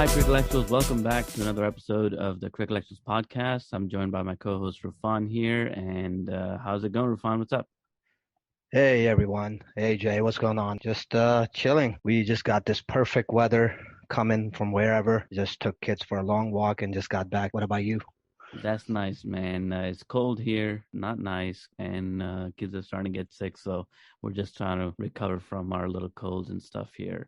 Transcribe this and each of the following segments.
Hi, Crickellectuals. Welcome back to another episode of the Crickellectuals podcast. I'm joined by my co-host Rafan here. And how's it going, Rafan? What's up? Hey everyone. Hey Jay, what's going on? Just chilling. We just got this perfect weather coming from wherever. Just took kids for a long walk and just got back. What about you? That's nice, man. It's cold here, not nice, and kids are starting to get sick. So we're just trying to recover from our little colds and stuff here.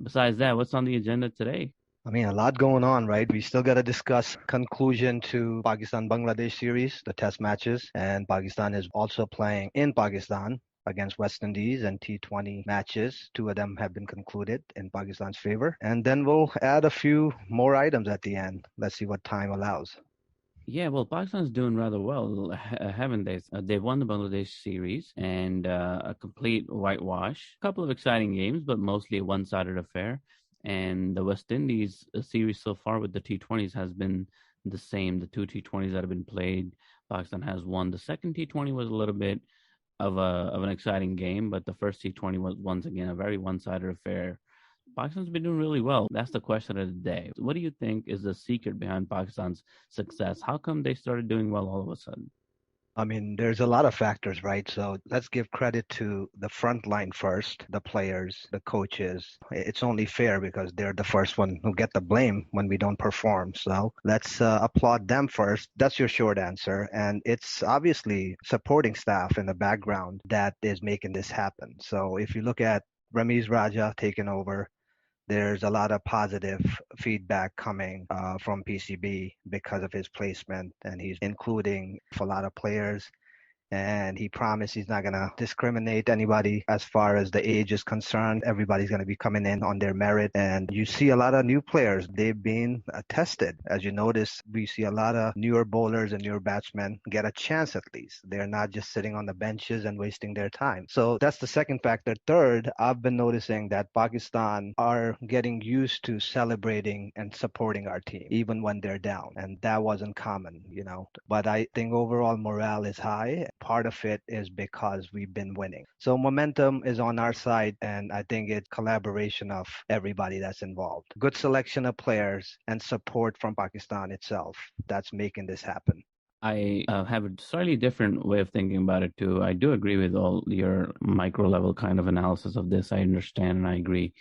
Besides that, what's on the agenda today? I mean, a lot going on, right? We still got to discuss conclusion to Pakistan-Bangladesh series, the test matches, and Pakistan is also playing in Pakistan against West Indies and T20 matches. Two of them have been concluded in Pakistan's favor. And then we'll add a few more items at the end. Let's see what time allows. Yeah, well, Pakistan's doing rather well, haven't they? They've won the Bangladesh series and a complete whitewash. A couple of exciting games, but mostly a one-sided affair. And the West Indies series so far with the T20s has been the same. The two T20s that have been played, Pakistan has won. The second T20 was a little bit of an exciting game, but the first T20 was once again a very one-sided affair. Pakistan's been doing really well. That's the question of the day. What do you think is the secret behind Pakistan's success? How come they started doing well all of a sudden? I mean, there's a lot of factors, right? So let's give credit to the front line first, the players, the coaches. It's only fair because they're the first one who get the blame when we don't perform. So let's applaud them first. That's your short answer. And it's obviously supporting staff in the background that is making this happen. So if you look at ramizraja taking over, there's a lot of positive feedback coming from PCB because of his placement, and he's including a lot of players and he promised he's not going to discriminate anybody as far as the age is concerned. Everybody's going to be coming in on their merit, and you see a lot of new players. They've been tested. As you notice, we see a lot of newer bowlers and newer batsmen get a chance at least. They're not just sitting on the benches and wasting their time. So that's the second factor. Third, I've been noticing that Pakistan are getting used to celebrating and supporting our team even when they're down, and that wasn't common, but I think overall morale is high. Part of it is because we've been winning. So momentum is on our side, and I think it's collaboration of everybody that's involved. Good selection of players and support from Pakistan itself that's making this happen. I have a slightly different way of thinking about it too. I do agree with all your micro level kind of analysis of this. I understand and I agree.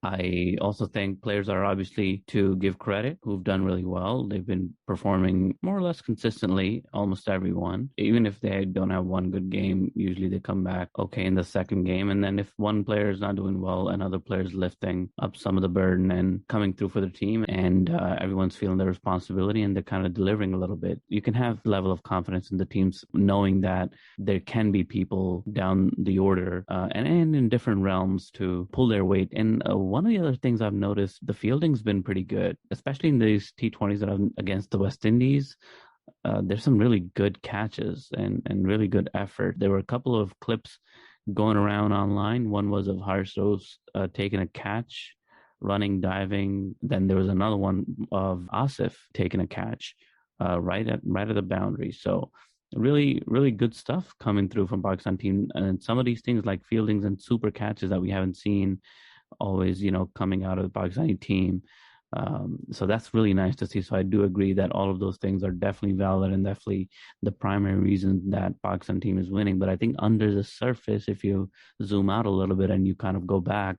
I also think players are obviously to give credit who've done really well. They've been performing more or less consistently, almost everyone. Even if they don't have one good game, usually they come back okay in the second game. And then if one player is not doing well, another player is lifting up some of the burden and coming through for the team, and everyone's feeling their responsibility and they're kind of delivering a little bit. You can have level of confidence in the teams knowing that there can be people down the order and in different realms to pull their weight. And one of the other things I've noticed, the fielding's been pretty good, especially in these T20s that are against the West Indies. There's some really good catches and really good effort. There were a couple of clips going around online. One was of Harshos taking a catch, running, diving. Then there was another one of Asif taking a catch right at the boundary. So really, really good stuff coming through from Pakistan team. And some of these things like fieldings and super catches that we haven't seen always, coming out of the Pakistani team. So that's really nice to see. So I do agree that all of those things are definitely valid and definitely the primary reason that Pakistan team is winning. But I think under the surface, if you zoom out a little bit and you kind of go back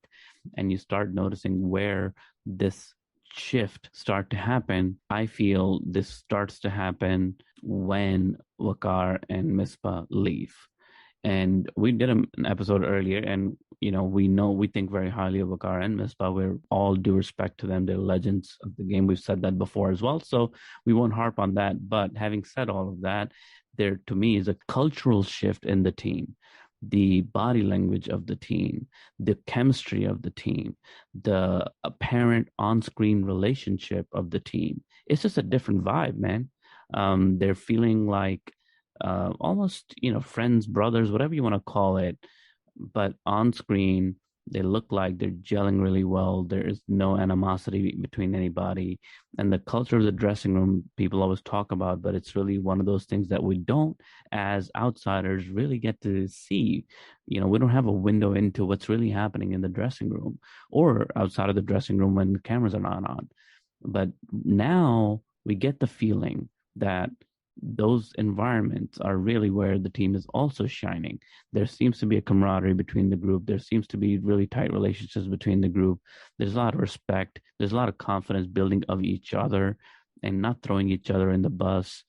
and you start noticing where this shift start to happen, I feel this starts to happen when Waqar and Misbah leave. And we did an episode earlier, and we think very highly of Waqar and Misbah. We're all due respect to them; they're legends of the game. We've said that before as well, so we won't harp on that. But having said all of that, there to me is a cultural shift in the team, the body language of the team, the chemistry of the team, the apparent on-screen relationship of the team. It's just a different vibe, man. They're feeling like almost, friends, brothers, whatever you want to call it. But on screen, They look like they're gelling really well. There is no animosity between anybody. And the culture of the dressing room, people always talk about, but it's really one of those things that we don't, as outsiders, really get to see. We don't have a window into what's really happening in the dressing room or outside of the dressing room when the cameras are not on. But now we get the feeling that those environments are really where the team is also shining. There seems to be a camaraderie between the group. There seems to be really tight relationships between the group. There's a lot of respect. There's a lot of confidence building of each other and not throwing each other in the bus.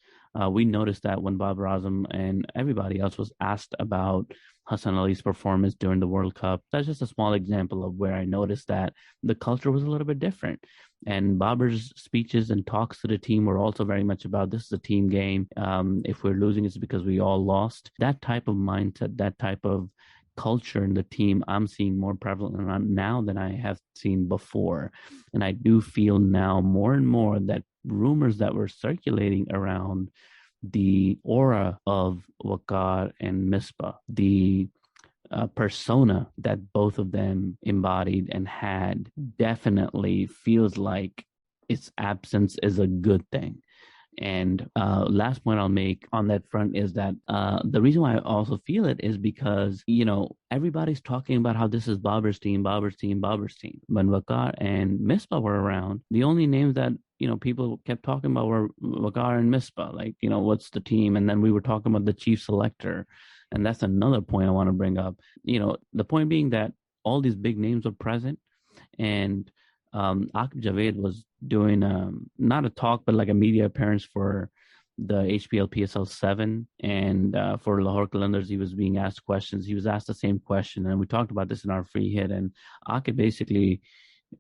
We noticed that when Babar Azam and everybody else was asked about Hassan Ali's performance during the World Cup. That's just a small example of where I noticed that the culture was a little bit different. And Babar's speeches and talks to the team were also very much about this is a team game. If we're losing, it's because we all lost. That type of mindset, that type of culture in the team, I'm seeing more prevalent now than I have seen before. And I do feel now more and more that rumors that were circulating around the aura of Waqar and Misbah, the persona that both of them embodied and had, definitely feels like its absence is a good thing. And last point I'll make on that front is that the reason why I also feel it is because, everybody's talking about how this is Babar's team, Babar's team, Babar's team. When Waqar and Misbah were around, the only names that, people kept talking about were Waqar and Misbah. Like, what's the team? And then we were talking about the chief selector. And that's another point I want to bring up. The point being that all these big names were present, and Aqib Javed was doing not a talk, but like a media appearance for the HPL PSL 7. And for Lahore Qalandars, he was being asked questions. He was asked the same question. And we talked about this in our free hit. And Aqib basically,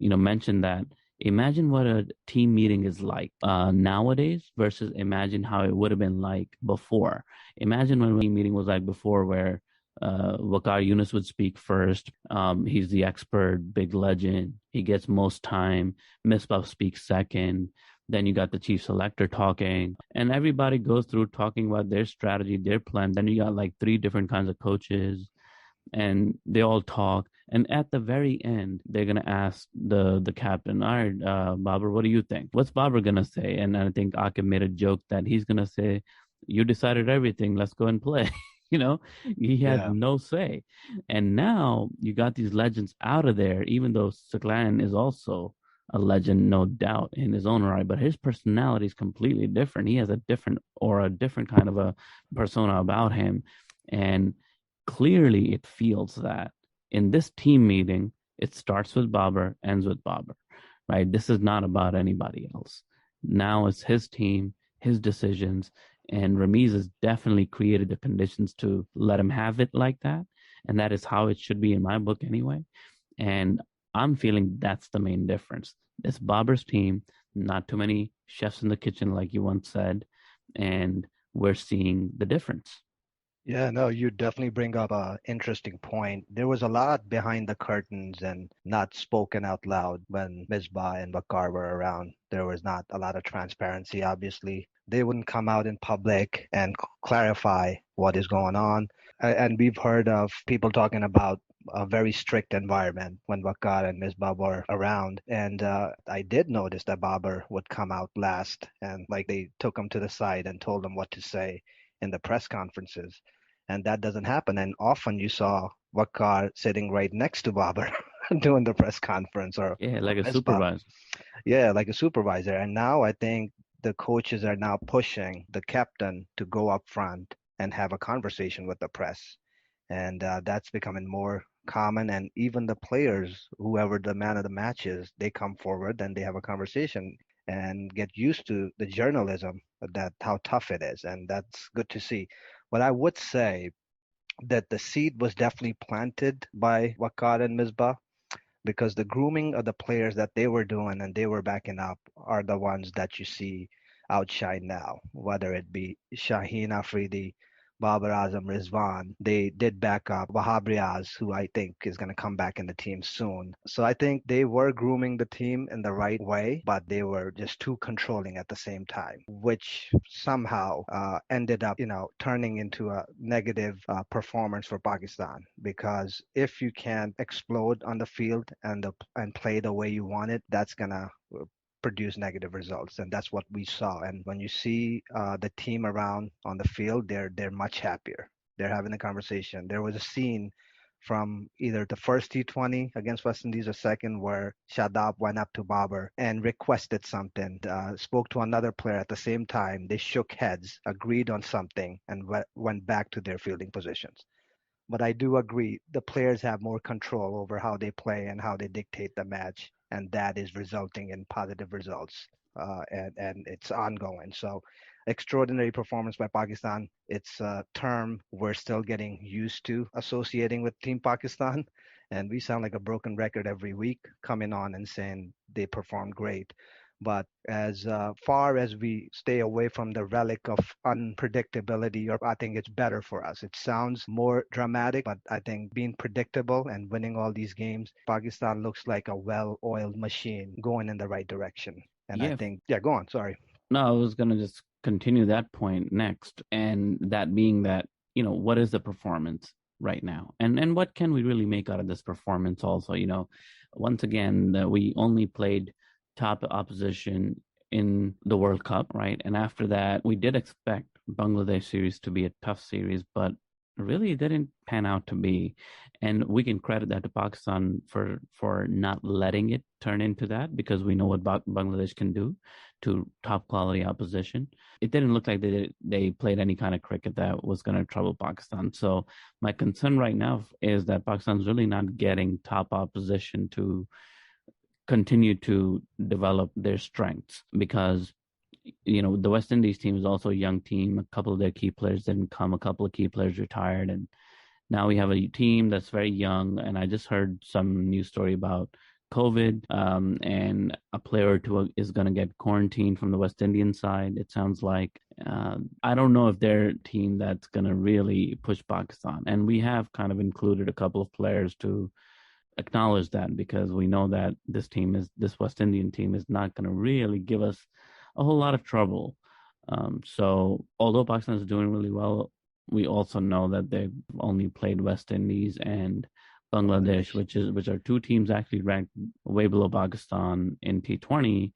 mentioned that imagine what a team meeting is like nowadays versus imagine how it would have been like before. Imagine when a team meeting was like before, where Waqar Younis would speak first. He's the expert, big legend. He gets most time. Misbah speaks second. Then you got the chief selector talking, and everybody goes through talking about their strategy, their plan. Then you got like three different kinds of coaches, and they all talk. And at the very end, they're gonna ask the captain, "All right, Babar, what do you think? What's Babar gonna say?" And I think Aqib made a joke that he's gonna say, "You decided everything. Let's go and play." He had Yeah. no say. And now you got these legends out of there, even though Saklan is also a legend, no doubt, in his own right, but his personality is completely different. He has a different or a different kind of a persona about him. And clearly it feels that in this team meeting, it starts with Babar, ends with Babar, right? This is not about anybody else. Now it's his team, his decisions, and Ramiz has definitely created the conditions to let him have it like that. And that is how it should be in my book anyway. And I'm feeling that's the main difference. It's Babar's team, not too many chefs in the kitchen, like you once said. And we're seeing the difference. Yeah, no, you definitely bring up a interesting point. There was a lot behind the curtains and not spoken out loud when Misbah and Bakar were around. There was not a lot of transparency, obviously. They wouldn't come out in public and clarify what is going on. And we've heard of people talking about a very strict environment when Bakar and Misbah were around. And I did notice that Babar would come out last, and like they took him to the side and told him what to say in the press conferences, and that doesn't happen. And often you saw Waqar sitting right next to Babar doing the press conference, Yeah, or like a Misbah, supervisor. yeah, like a supervisor. And now I think the coaches are now pushing the captain to go up front and have a conversation with the press, and that's becoming more common. And even the players, whoever the man of the match is, they come forward and they have a conversation and get used to the journalism, that how tough it is, and that's good to see. But I would say that the seed was definitely planted by Waqar and Misbah, because the grooming of the players that they were doing and they were backing up are the ones that you see outshine now, whether it be Shaheen Afridi, Babar Azam, Rizwan. They did back up Wahab, who I think is going to come back in the team soon. So I think they were grooming the team in the right way, but they were just too controlling at the same time, which somehow ended up, turning into a negative performance for Pakistan. Because if you can explode on the field and play the way you want it, that's gonna produce negative results, and that's what we saw. And when you see the team around on the field, they're much happier. They're having a conversation. There was a scene from either the first T20 against West Indies or second where Shadab went up to Babar and requested something, spoke to another player at the same time. They shook heads, agreed on something, and went back to their fielding positions. But I do agree the players have more control over how they play and how they dictate the match, and that is resulting in positive results. And it's ongoing. So, extraordinary performance by Pakistan. It's a term we're still getting used to associating with Team Pakistan, and we sound like a broken record every week coming on and saying they performed great. But as far as we stay away from the relic of unpredictability, or I think it's better for us. It sounds more dramatic, but I think being predictable and winning all these games, Pakistan looks like a well-oiled machine going in the right direction. And I Yeah, think, yeah, go on. Sorry. no, I was gonna just continue that point next, and that being that, what is the performance right now, and what can we really make out of this performance? Also, once again, we only played top opposition in the World Cup, right? And after that, we did expect Bangladesh series to be a tough series, but really it didn't pan out to be. And we can credit that to Pakistan for not letting it turn into that, because we know what Bangladesh can do to top quality opposition. It didn't look like they played any kind of cricket that was going to trouble Pakistan. So my concern right now is that Pakistan's really not getting top opposition to continue to develop their strengths, because the West Indies team is also a young team. A couple of their key players didn't come, a couple of key players retired, and now we have a team that's very young. And I just heard some news story about COVID, and a player or two is going to get quarantined from the West Indian side, it sounds like. I don't know if they're a team that's going to really push Pakistan. And we have kind of included a couple of players to acknowledge that, because we know that this West Indian team is not going to really give us a whole lot of trouble. So although Pakistan is doing really well, we also know that they've only played West Indies and Bangladesh, which are two teams actually ranked way below Pakistan in T20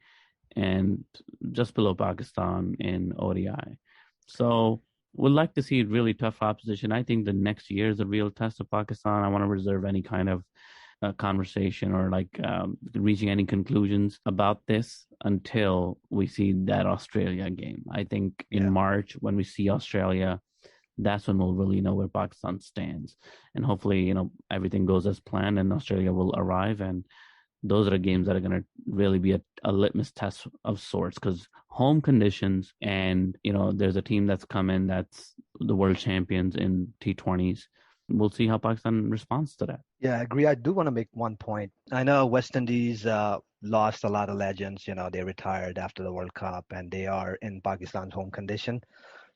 and just below Pakistan in ODI. So we'd like to see really tough opposition. I think the next year is a real test of Pakistan. I want to reserve any kind of conversation or reaching any conclusions about this until we see that Australia game. I think in March, when we see Australia, that's when we'll really know where Pakistan stands. And hopefully, everything goes as planned and Australia will arrive. And those are the games that are going to really be a litmus test of sorts, because home conditions, and, there's a team that's come in that's the world champions in T20s. We'll see how Pakistan responds to that. Yeah, I agree. I do want to make one point. I know West Indies lost a lot of legends. They retired after the World Cup, and they are in Pakistan's home condition.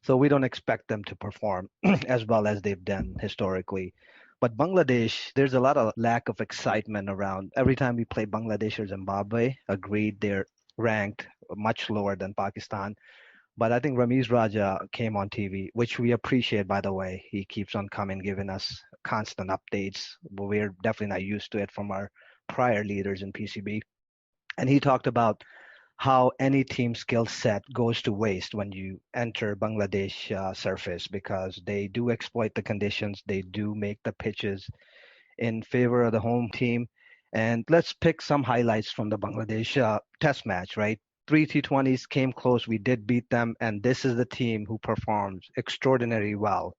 So we don't expect them to perform as well as they've done historically. But Bangladesh, there's a lot of lack of excitement around. Every time we play Bangladesh or Zimbabwe, agreed, they're ranked much lower than Pakistan. But I think Ramizraja came on TV, which we appreciate, by the way. He keeps on coming, giving us constant updates. But we're definitely not used to it from our prior leaders in PCB. And he talked about how any team skill set goes to waste when you enter Bangladesh surface, because they do exploit the conditions. They do make the pitches in favor of the home team. And let's pick some highlights from the Bangladesh test match, right? Three T20s came close. We did beat them. And this is the team who performs extraordinarily well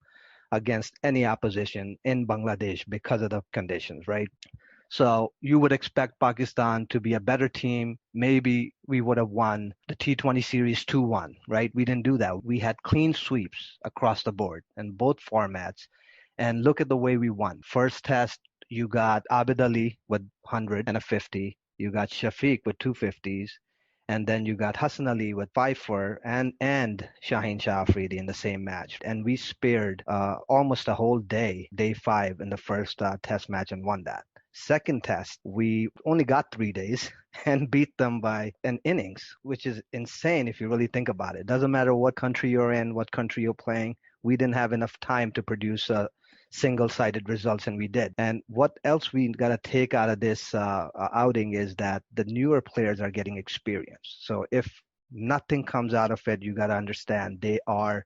against any opposition in Bangladesh because of the conditions, right? So you would expect Pakistan to be a better team. Maybe we would have won the T20 series 2-1, right? We didn't do that. We had clean sweeps across the board in both formats. And look at the way we won. First test, you got Abid Ali with 100 and a 50. You got Shafiq with 250s. And then you got Hassan Ali with Pfeiffer and Shaheen Shah Afridi in the same match. And we spared almost a whole day, day 5 in the first test match and won that. Second test, we only got 3 days and beat them by an innings, which is insane if you really think about it. Doesn't matter what country you're in, what country you're playing. We didn't have enough time to produce single-sided results, and we did. And what else we got to take out of this outing is that the newer players are getting experience. So if nothing comes out of it, you got to understand they are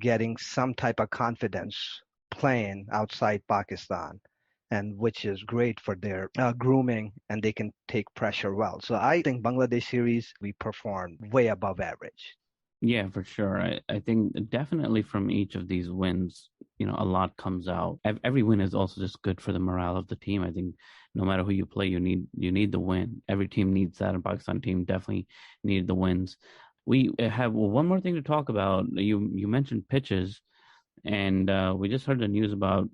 getting some type of confidence playing outside Pakistan, and which is great for their grooming, and they can take pressure well. So I think Bangladesh series, we performed way above average. Yeah, for sure. I think definitely from each of these wins, a lot comes out. Every win is also just good for the morale of the team. I think no matter who you play, you need the win. Every team needs that, and Pakistan team definitely needed the wins. We have one more thing to talk about. You mentioned pitches, and we just heard the news about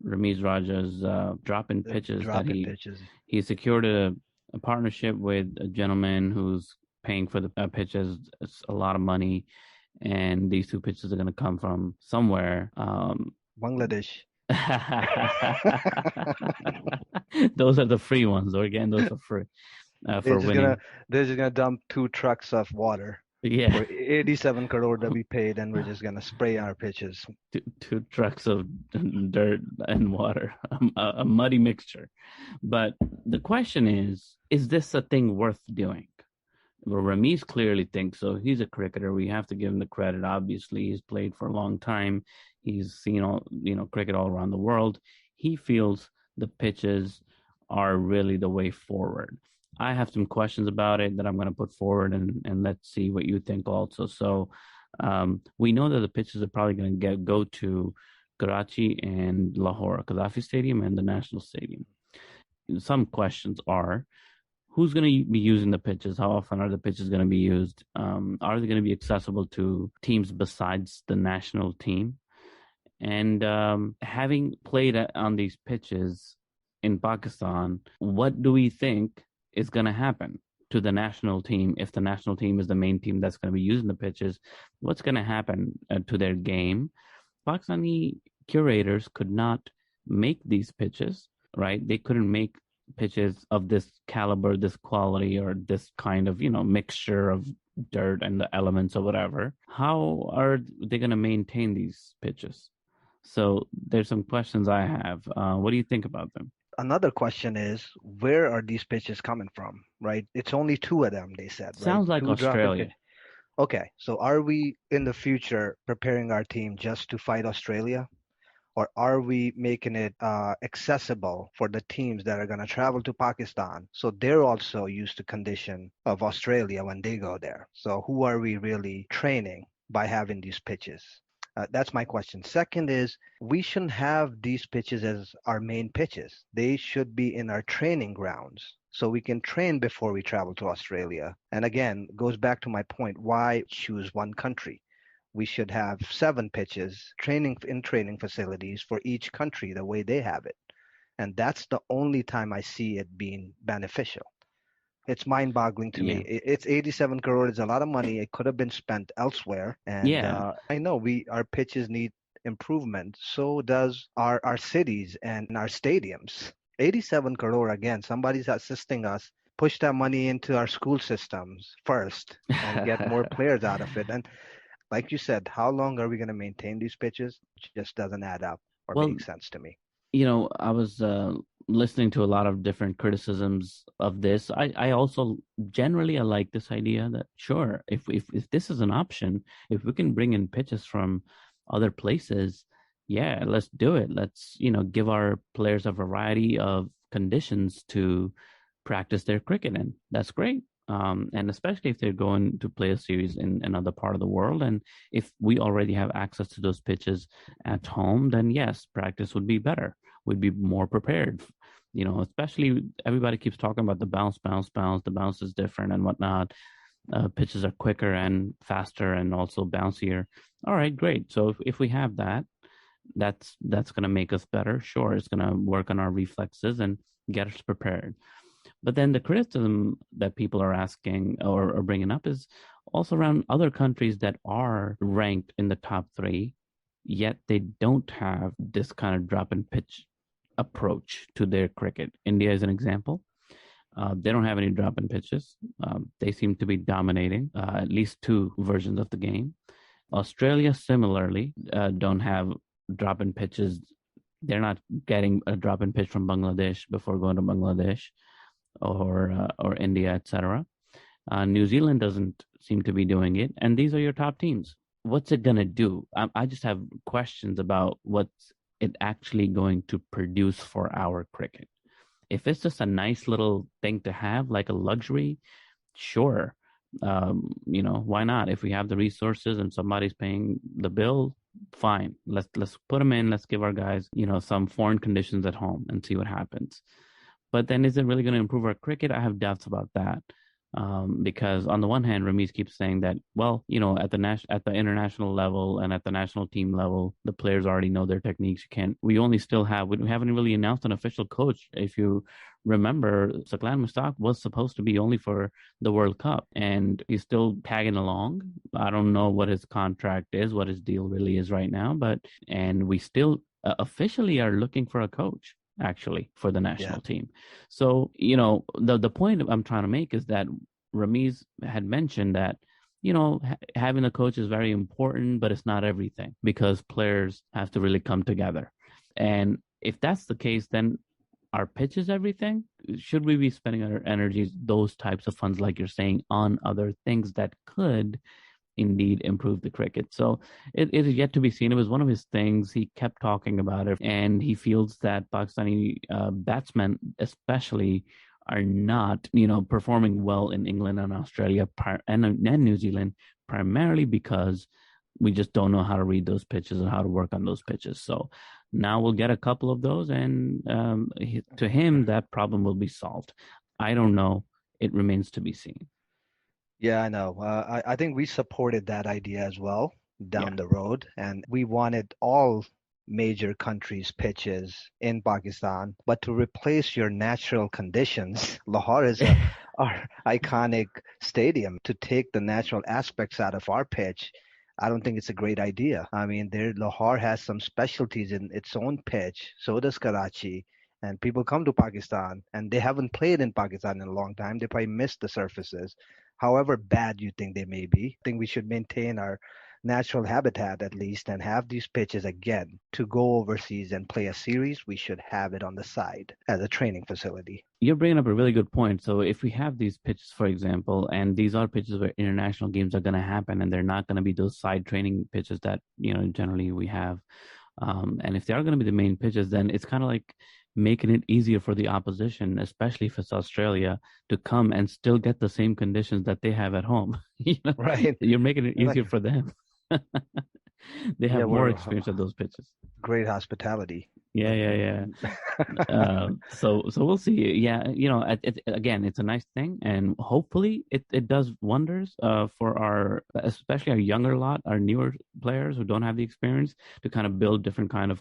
Ramiz Raja's Dropin Pitches that Dropin Pitches. he secured a partnership with a gentleman who's paying for the pitches. It's a lot of money, and these two pitches are going to come from somewhere. Bangladesh. Those are the free ones. Or again, those are free for winning. They're just gonna dump 2 trucks of water. Yeah, for 87 crore that we paid, and we're just gonna spray our pitches. Two trucks of dirt and water, a muddy mixture. But the question is this a thing worth doing? Well, Ramiz clearly thinks so. He's a cricketer. We have to give him the credit. Obviously, he's played for a long time. He's seen cricket all around the world. He feels the pitches are really the way forward. I have some questions about it that I'm going to put forward, and let's see what you think also. So we know that the pitches are probably going to go to Karachi and Lahore, Qaddafi Stadium and the National Stadium. Some questions are, who's going to be using the pitches? How often are the pitches going to be used? Are they going to be accessible to teams besides the national team? And having played on these pitches in Pakistan, what do we think is going to happen to the national team if the national team is the main team that's going to be using the pitches? What's going to happen to their game? Pakistani curators could not make these pitches, right? They couldn't make pitches of this caliber, this quality, or this kind of, mixture of dirt and the elements or whatever. How are they going to maintain these pitches? So there's some questions I have. What do you think about them? Another question is, where are these pitches coming from, right? It's only 2 of them, they said, right? Sounds like Australia. Okay, so are we in the future preparing our team just to fight Australia? Or are we making it accessible for the teams that are going to travel to Pakistan? So they're also used to condition of Australia when they go there. So who are we really training by having these pitches? That's my question. Second is, we shouldn't have these pitches as our main pitches. They should be in our training grounds, so we can train before we travel to Australia. And again, goes back to my point, why choose one country? We should have 7 pitches training facilities for each country the way they have it. And that's the only time I see it being beneficial. It's mind-boggling to me. It's 87 crore. It's a lot of money. It could have been spent elsewhere. And I know our pitches need improvement. So does our cities and our stadiums. 87 crore, again, somebody's assisting us push that money into our school systems first and get more players out of it. And like you said, how long are we going to maintain these pitches? It just doesn't add up or make sense to me. I was listening to a lot of different criticisms of this. I also generally I like this idea that sure, if this is an option, if we can bring in pitches from other places, yeah, let's do it. Let's give our players a variety of conditions to practice their cricket in. That's great. And especially if they're going to play a series in another part of the world. And if we already have access to those pitches at home, then yes, practice would be better. We'd be more prepared. Especially everybody keeps talking about the bounce. The bounce is different and whatnot. Pitches are quicker and faster and also bouncier. All right, great. So if we have that, that's going to make us better. Sure, it's going to work on our reflexes and get us prepared. But then the criticism that people are asking or bringing up is also around other countries that are ranked in the top three, yet they don't have this kind of drop and pitch approach to their cricket. India is an example. They don't have any drop and pitches. They seem to be dominating at least two versions of the game. Australia similarly don't have drop and pitches. They're not getting a drop and pitch from Bangladesh before going to Bangladesh or India, etc. New Zealand doesn't seem to be doing it, and these are your top teams. What's it gonna do? I just have questions about what's it actually going to produce for our cricket. If it's just a nice little thing to have, like a luxury, sure. Why not? If we have the resources and somebody's paying the bill, fine. Let's put them in. Let's give our guys, some foreign conditions at home and see what happens. But then is it really going to improve our cricket? I have doubts about that. Because on the one hand, Ramiz keeps saying that, well, at the international level and at the national team level, the players already know their techniques. We haven't really announced an official coach. If you remember, Saqlan Mushtaq was supposed to be only for the World Cup, and he's still tagging along. I don't know what his contract is, what his deal really is right now, and we still officially are looking for a coach, actually, for the national team. So, the point I'm trying to make is that Ramiz had mentioned that, having a coach is very important, but it's not everything, because players have to really come together. And if that's the case, then our pitch is everything. Should we be spending our energies, those types of funds, like you're saying, on other things that could indeed improve the cricket? So it is yet to be seen. It was one of his things. He kept talking about it, and he feels that Pakistani batsmen especially are not, performing well in England and Australia and New Zealand, primarily because we just don't know how to read those pitches and how to work on those pitches. So now we'll get a couple of those, and to him, that problem will be solved. I don't know. It remains to be seen. Yeah, I know. I think we supported that idea as well down the road, and we wanted all major countries' pitches in Pakistan. But to replace your natural conditions, Lahore is our iconic stadium. To take the natural aspects out of our pitch, I don't think it's a great idea. I mean, Lahore has some specialties in its own pitch. So does Karachi. And people come to Pakistan and they haven't played in Pakistan in a long time. They probably miss the surfaces. However bad you think they may be, I think we should maintain our natural habitat at least and have these pitches again. To go overseas and play a series, we should have it on the side as a training facility. You're bringing up a really good point. So if we have these pitches, for example, and these are pitches where international games are going to happen, and they're not going to be those side training pitches that, generally we have. And if they are going to be the main pitches, then it's kind of like making it easier for the opposition, especially if it's Australia, to come and still get the same conditions that they have at home. Right. You're making it easier for them. They have more experience of those pitches. Great hospitality. Yeah. So we'll see. Yeah, again, it's a nice thing, and hopefully it does wonders for especially our younger lot, our newer players who don't have the experience, to kind of build different kind of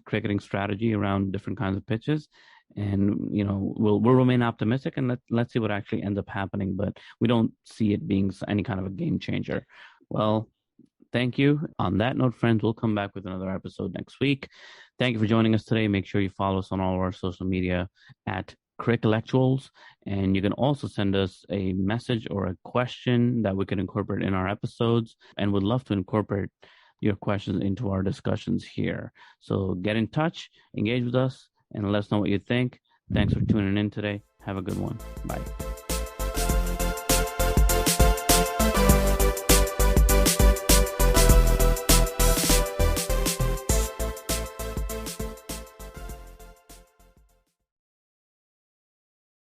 cricketing strategy around different kinds of pitches. And we'll remain optimistic, and let's see what actually ends up happening. But we don't see it being any kind of a game changer. Well, thank you. On that note, friends, we'll come back with another episode next week. Thank you for joining us today. Make sure you follow us on all of our social media at Crickellectuals. And you can also send us a message or a question that we can incorporate in our episodes. And would love to incorporate your questions into our discussions here. So get in touch, engage with us, and let us know what you think. Thanks for tuning in today. Have a good one. Bye.